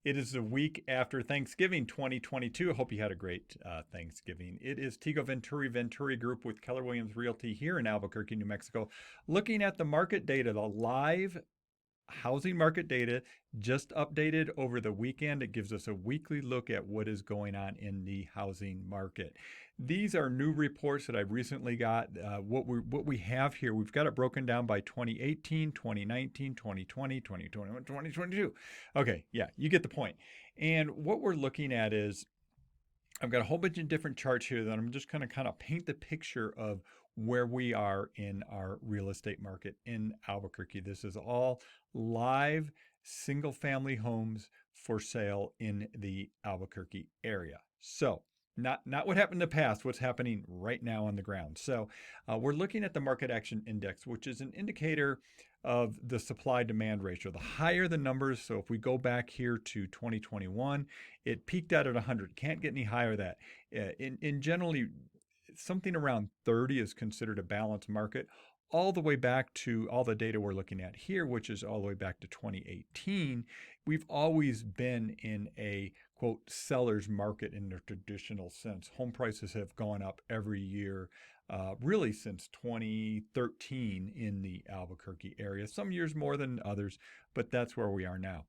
It is the week after Thanksgiving 2022. I hope you had a great Thanksgiving. It is Tego Venturi, Venturi Group with Keller Williams Realty here in Albuquerque, New Mexico, looking at the market data, the live housing market data just updated over the weekend. It gives us a weekly look at what is going on in the housing market. These are new reports that I recently got. What we have here, we've got it broken down by 2018, 2019, 2020, 2021, 2022. Okay, yeah, you get the point. And what we're looking at is I've got a whole bunch of different charts here that I'm just going to kind of paint the picture of where we are in our real estate market in Albuquerque. This is all live single family homes for sale in the Albuquerque area. So not what happened in the past, what's happening right now on the ground. So we're looking at the market action index, which is an indicator of the supply demand ratio. The higher the numbers, so if we go back here to 2021, it peaked out at 100. Can't get any higher than that. In generally, something around 30 is considered a balanced market, all the way back to all the data we're looking at here, which is all the way back to 2018. We've always been in a quote seller's market in the traditional sense. Home prices have gone up every year, really since 2013 in the Albuquerque area. Some years more than others, but that's where we are now.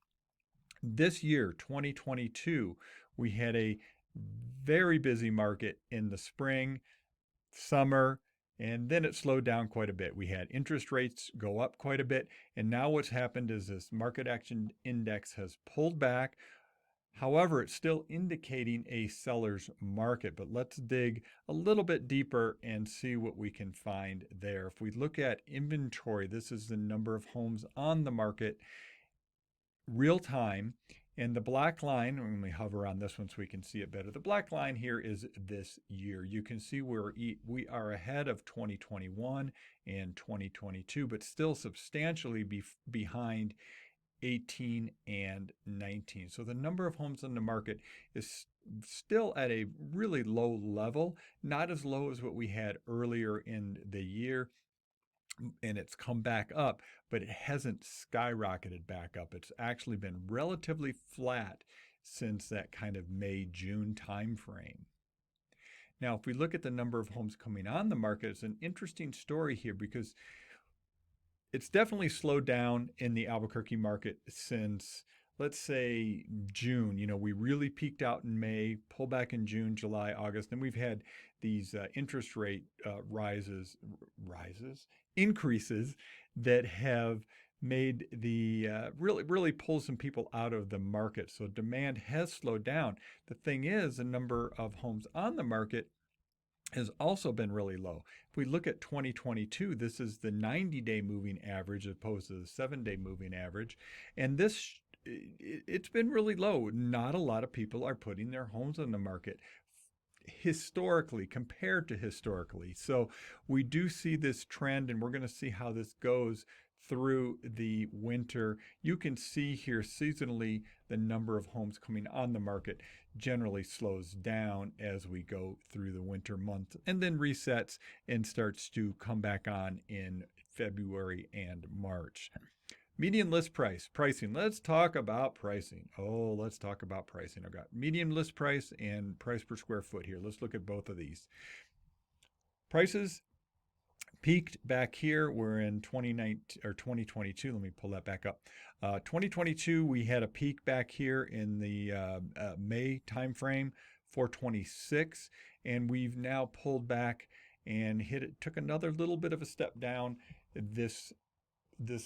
This year, 2022, we had a very busy market in the spring, summer, and then it slowed down quite a bit. We had interest rates go up quite a bit, and now what's happened is this market action index has pulled back. However, it's still indicating a seller's market, but let's dig a little bit deeper and see what we can find there. If we look at inventory, this is the number of homes on the market real time. And the black line, when we hover on this one so we can see it better, the black line here is this year. You can see we are ahead of 2021 and 2022, but still substantially behind 18 and 19. So the number of homes on the market is still at a really low level, not as low as what we had earlier in the year. And it's come back up, but it hasn't skyrocketed back up. It's actually been relatively flat since that kind of May, June timeframe. Now, if we look at the number of homes coming on the market, it's an interesting story here because it's definitely slowed down in the Albuquerque market since, let's say, June. We really peaked out in May, pull back in June, July, August. Then we've had these interest rate increases that have made the really pull some people out of the market. So demand has slowed down. The thing is, the number of homes on the market has also been really low. If we look at 2022, this is the 90-day moving average as opposed to the 7-day moving average. And it's been really low. Not a lot of people are putting their homes on the market historically, compared to historically. So we do see this trend, and we're going to see how this goes through the winter. You can see here seasonally the number of homes coming on the market generally slows down as we go through the winter months and then resets and starts to come back on in February and March. Median list pricing. Let's talk about pricing. Let's talk about pricing. I've got median list price and price per square foot here. Let's look at both of these. Prices peaked back here. We're in 2019 or 2022. Let me pull that back up. 2022, we had a peak back here in the May timeframe, 426, and we've now pulled back and took another little bit of a step down this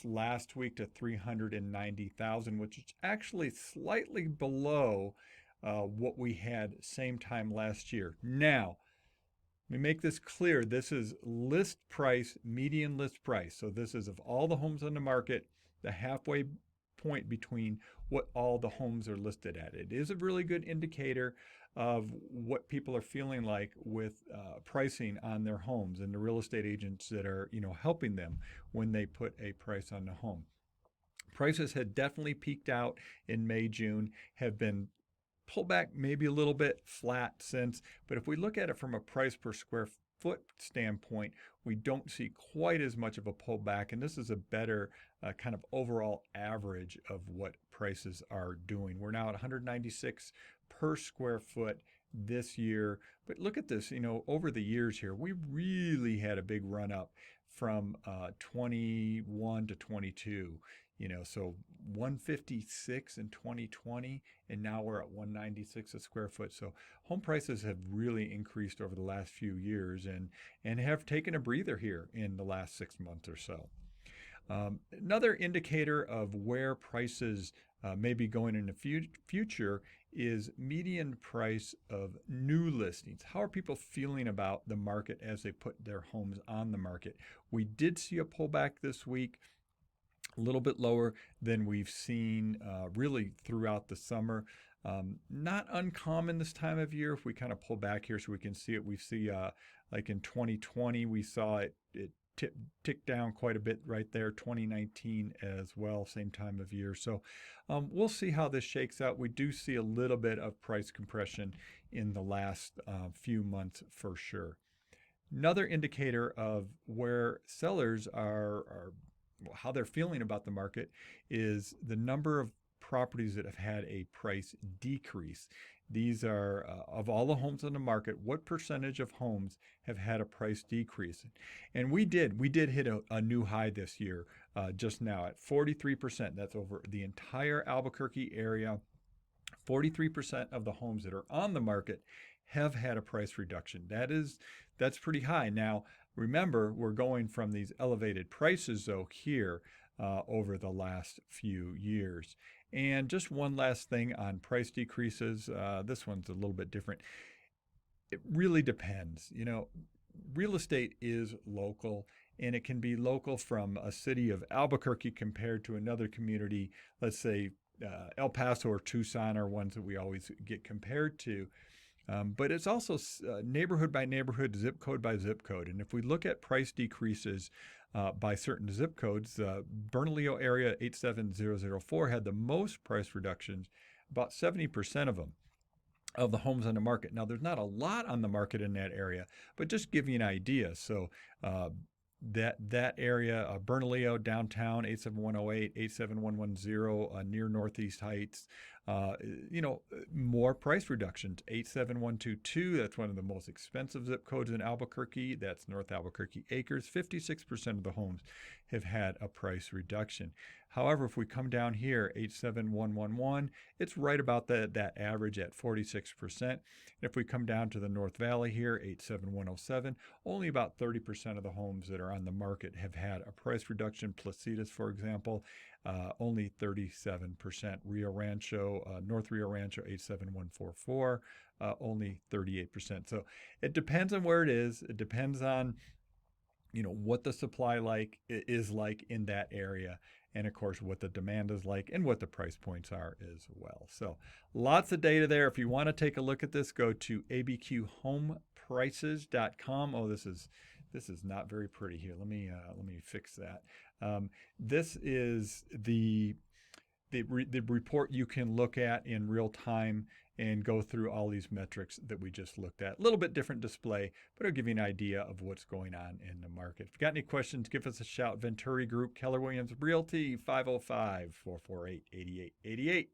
last week to 390,000, which is actually slightly below what we had same time last year. Now, let me make this clear. This is list price, median list price. So this is of all the homes on the market, the halfway point between what all the homes are listed at. It is a really good indicator of what people are feeling like with pricing on their homes and the real estate agents that are, helping them when they put a price on the home. Prices had definitely peaked out in May, June, have been pulled back maybe a little bit flat since, but if we look at it from a price per square foot standpoint, we don't see quite as much of a pullback, and this is a better kind of overall average of what prices are doing. We're now at 196 per square foot this year, but look at this, over the years here, we really had a big run up from 21 to 22. So 156 in 2020, and now we're at 196 a square foot. So home prices have really increased over the last few years and have taken a breather here in the last 6 months or so. Another indicator of where prices may be going in the future is median price of new listings. How are people feeling about the market as they put their homes on the market? We did see a pullback this week, a little bit lower than we've seen really throughout the summer. Not uncommon this time of year. If we kind of pull back here so we can see it, we see like in 2020, we saw it tick down quite a bit right there. 2019 as well, same time of year. So we'll see how this shakes out. We do see a little bit of price compression in the last few months for sure. Another indicator of where sellers are how they're feeling about the market is the number of properties that have had a price decrease. These are, of all the homes on the market, what percentage of homes have had a price decrease? And we did hit a new high this year, just now at 43%. That's over the entire Albuquerque area. 43% of the homes that are on the market have had a price reduction. That's pretty high. Now, remember, we're going from these elevated prices, though, here over the last few years. And just one last thing on price decreases. This one's a little bit different. It really depends. Real estate is local, and it can be local from a city of Albuquerque compared to another community, let's say El Paso or Tucson are ones that we always get compared to. But it's also neighborhood by neighborhood, zip code by zip code. And if we look at price decreases by certain zip codes, Bernalillo area 87004 had the most price reductions, about 70% of them, of the homes on the market. Now, there's not a lot on the market in that area, but just give you an idea. So that area, Bernalillo, downtown, 87108, 87110, near Northeast Heights, more price reductions. 87122, that's one of the most expensive zip codes in Albuquerque. That's North Albuquerque Acres. 56% of the homes have had a price reduction. However, if we come down here, 87111, it's right about that average at 46%. And if we come down to the North Valley here, 87107, only about 30% of the homes that are on the market have had a price reduction. Placitas, for example, only 37%. Rio Rancho, North Rio Rancho, 87144, only 38%. So it depends on where it is. It depends on what the supply is like in that area, and of course what the demand is like and what the price points are as well. So lots of data there. If you want to take a look at this, go to abqhomeprices.com. Oh, this is not very pretty here. Let me fix that. This is the report you can look at in real time and go through all these metrics that we just looked at. A little bit different display, but it'll give you an idea of what's going on in the market. If you've got any questions, give us a shout. Venturi Group, Keller Williams Realty, 505-448-8888.